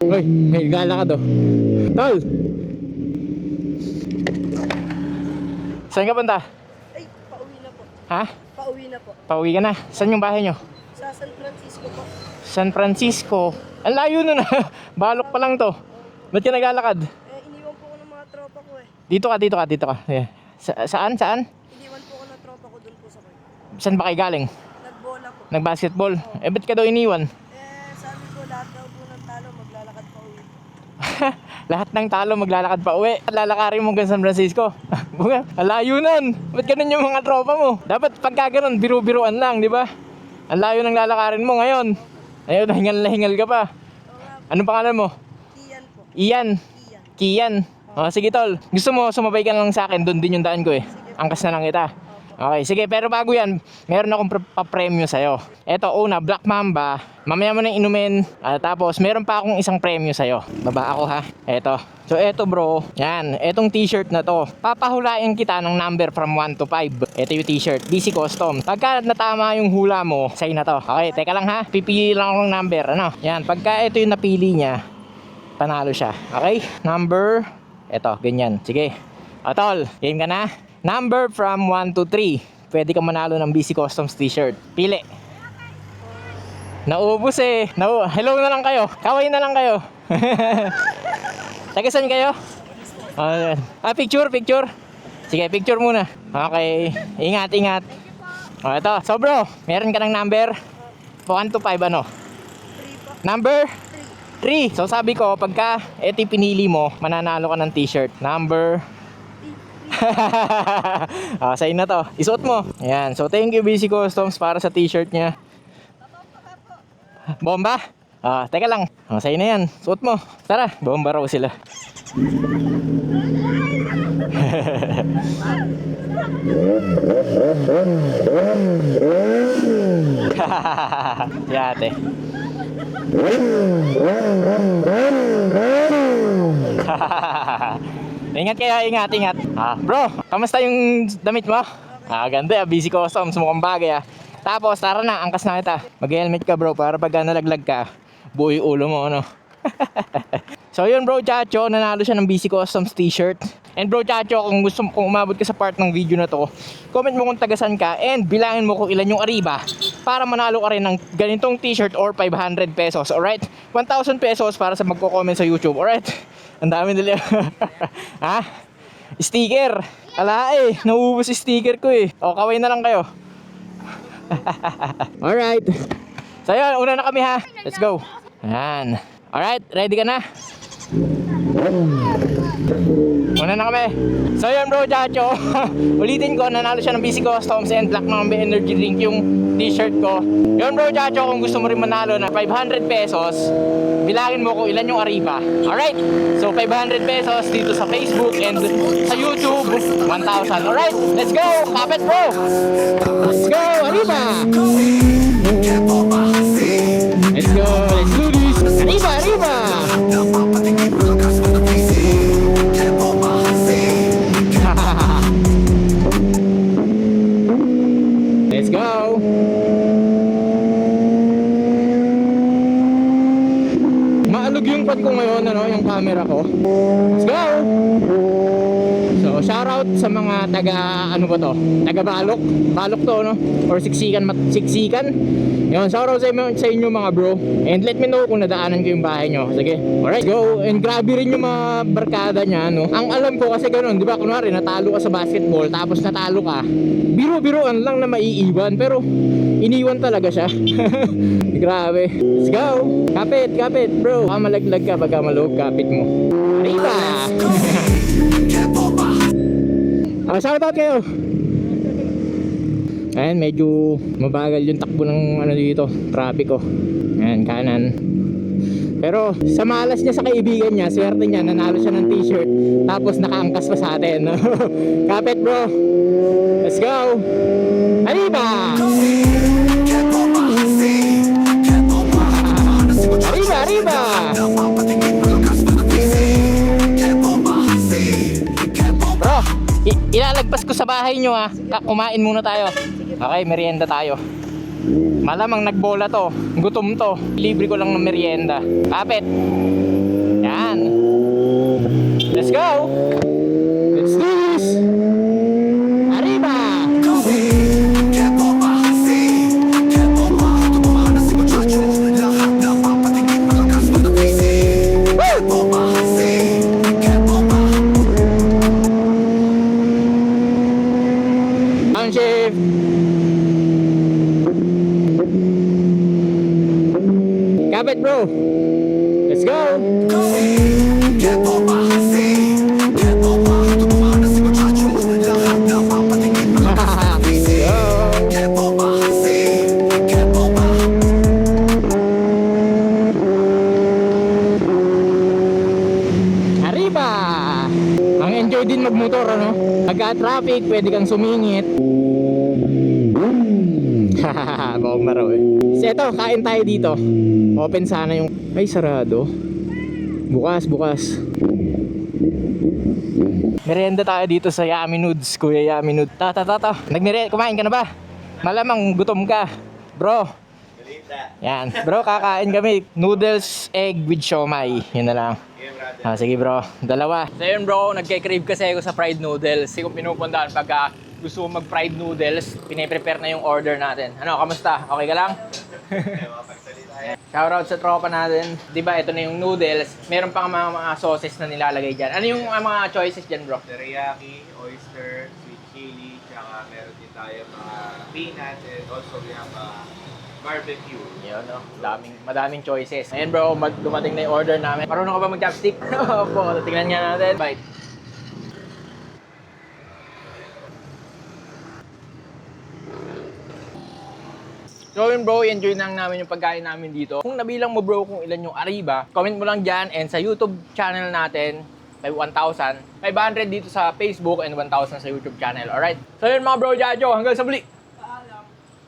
Uy, may gala ka do. Tol! Saan ka punta? Ay, pauwi na po. Ha? Pauwi na po. Pauwi ka na. Saan yung bahay nyo? Sa San Francisco po. San Francisco. Ang layo nun ah. Balok pa lang to. Ba't ka naglalakad? Iniwan po ko ng mga tropa ko eh. Dito ka. Yeah. Saan? Iniwan po ko ng tropa ko dun po sa kayo. Saan ba kayo galing? Nagbola po. Nag-basketball? Ba't ka daw iniwan? Sabi ko lahat daw po ng talo maglalakad pa uwi. Lahat ng talo maglalakad pa uwi. Lalakarin mo hanggang San Francisco. Ang layo nun. Ba't ganun yung mga tropa mo? Dapat pagka ganun, biru-biruan lang, di ba? Ang layo ng lalakarin mo ngayon. Ayun, hingal na hingal ka pa. Anong pangalan mo? Kian po. Ian. Kian. Oh, sige tol. Gusto mo sumabay ka lang sa akin, doon din yung daan ko eh. Angkas na lang kita. Okay, sige, pero bago yan, meron akong pa-premyo sa'yo. Eto, una, Black Mamba. Mamaya mo na inumin. Tapos, meron pa akong isang premyo sa'yo. Baba ako ha. Eto. So, eto bro. Yan, etong t-shirt na to. Papahulain kita ng number from 1 to 5. Eto yung t-shirt. BC Custom. Pagka natama yung hula mo, sa'yo na to. Okay, teka lang ha. Pipili lang ako ng number. Ano? Yan, pagka ito yung napili niya, panalo siya. Okay? Number. Eto, ganyan. Sige. O tol, game ka na? Number from 1 to 3. Pwede ka manalo ng BC Customs t-shirt. Pili. Naubos eh. Hello na lang kayo. Kaway na lang kayo. Taga saan kayo? Picture. Sige, picture muna. Okay. Ingat. O, ito. So bro, meron ka ng number 1 to 5 ano? 3 po. Number 3. So sabi ko, pagka ito pinili mo, mananalo ka ng t-shirt. Number sa'yo na to. Isuot mo. Ayan. So thank you BC Customs para sa t-shirt niya. Bomba? Teka lang. Sa'yo na yan. Suot mo. Tara. Bomba raw sila. Yate. Ingat kayo, ingat. Bro, kamusta yung damit mo? Ganda, BC Customs, mukhang bagay ah. Tapos, tara na, angkas na kita. Mag-helmet ka bro, para pag nalaglag ka, buo yung ulo mo, ano. So yun bro, Chacho, nanalo siya ng BC Customs t-shirt. And bro, Chacho, kung umabot ka sa part ng video na to, comment mo kung tagasan ka and bilangin mo kung ilan yung ariba para manalo ka rin ng ganitong t-shirt or 500 pesos, alright? 1,000 pesos para sa magko-comment sa YouTube, alright? Ang dami nila. Ha? Sticker. Ala eh, nauubos yung sticker ko eh. O, kaway na lang kayo. Alright. So yun, una na kami ha. Let's go. Ayan. Alright, ready ka na? Una na kami. So yun bro, Chacho. Ulitin ko, nanalo siya ng BC Customs and Black Mamba Energy Drink yung t-shirt ko. Yun bro, Chacho, kung gusto mo rin manalo na 500 pesos, bilangin mo kung ilan yung ariba. Alright? So 500 pesos dito sa Facebook and sa YouTube, 1,000. Alright? Let's go! Kapit bro! Let's go! Ariba! Let's go! Let's do this! Arriba! Let's go! Maalog yung pad ko ngayon, ano, yung camera ko. Let's go! So, shoutout sa mga taga, ano ba to? Taga Balok. Balok to, no? Or Siksikan. Yun, shoutout sa inyo mga bro. And let me know kung nadaanan ko yung bahay nyo. Sige, alright, go. And grabe rin yung mga barkada niya, no? Ang alam ko kasi ganun, di ba? Kunwari, natalo ka sa basketball, tapos natalo ka. Biro-biroan lang na maiiwan, pero iniwan talaga siya. Grabe. Let's go. Kapit, bro. Baka malaglag ka, baka malog, kapit mo. Arriba! Shoutout kayo. Ayan, medyo mabagal yung takbo ng ano dito, trapiko. Ayan, kanan. Pero sa malas niya sa kaibigan niya, swerte niya, nanalo siya ng t-shirt. Tapos nakaangkas pa sa atin. Kapit bro. Let's go. Arriba! Arriba! Bro, ilalagpas ko sa bahay nyo ha. Kumain muna tayo. Okay, merienda tayo. Malamang nagbola to. Gutom to. Libre ko lang ng merienda. Kapit. Arriba! Ang enjoy din magmotor, ano? Pagka-traffic, pwede kang sumingit. Hahaha, bawang maraw eh. So eto, kain tayo dito. Open sana yung... Ay, sarado. Bukas. Merienda tayo dito sa Yummy Nudes, Kuya Yummy Nudes. Kumain ka na ba? Malamang gutom ka. Bro. Yan. Bro, kakain kami. Noodles, egg with siomay. Yun na lang. Sige bro, dalawa. So yun bro, nagke-crave kasi ako sa fried noodles. Kasi kung pinupuntahan pagka gusto mo mag-fried noodles, piniprepare na yung order natin. Ano, kamusta? Okay ka lang? Shoutout sa tropa natin. Diba, ito na yung noodles. Meron pang mga sauces na nilalagay dyan. Ano yung mga choices dyan bro? Teriyaki, oyster, sweet chili, tsaka meron din tayo mga peanut, and also we have barbecue. Yun, no? Madaming choices. Ayan bro, dumating na yung order namin. Marunong ka ba mag-chopstick? Opo, tingnan nga natin. Bite. So yun bro, enjoy lang namin yung pagkain namin dito. Kung nabilang mo bro kung ilan yung Arriba, comment mo lang dyan. And sa YouTube channel natin, may 1,000. 500 dito sa Facebook and 1,000 sa YouTube channel. Alright? So yun mga bro, Jajo, hanggang sa muli!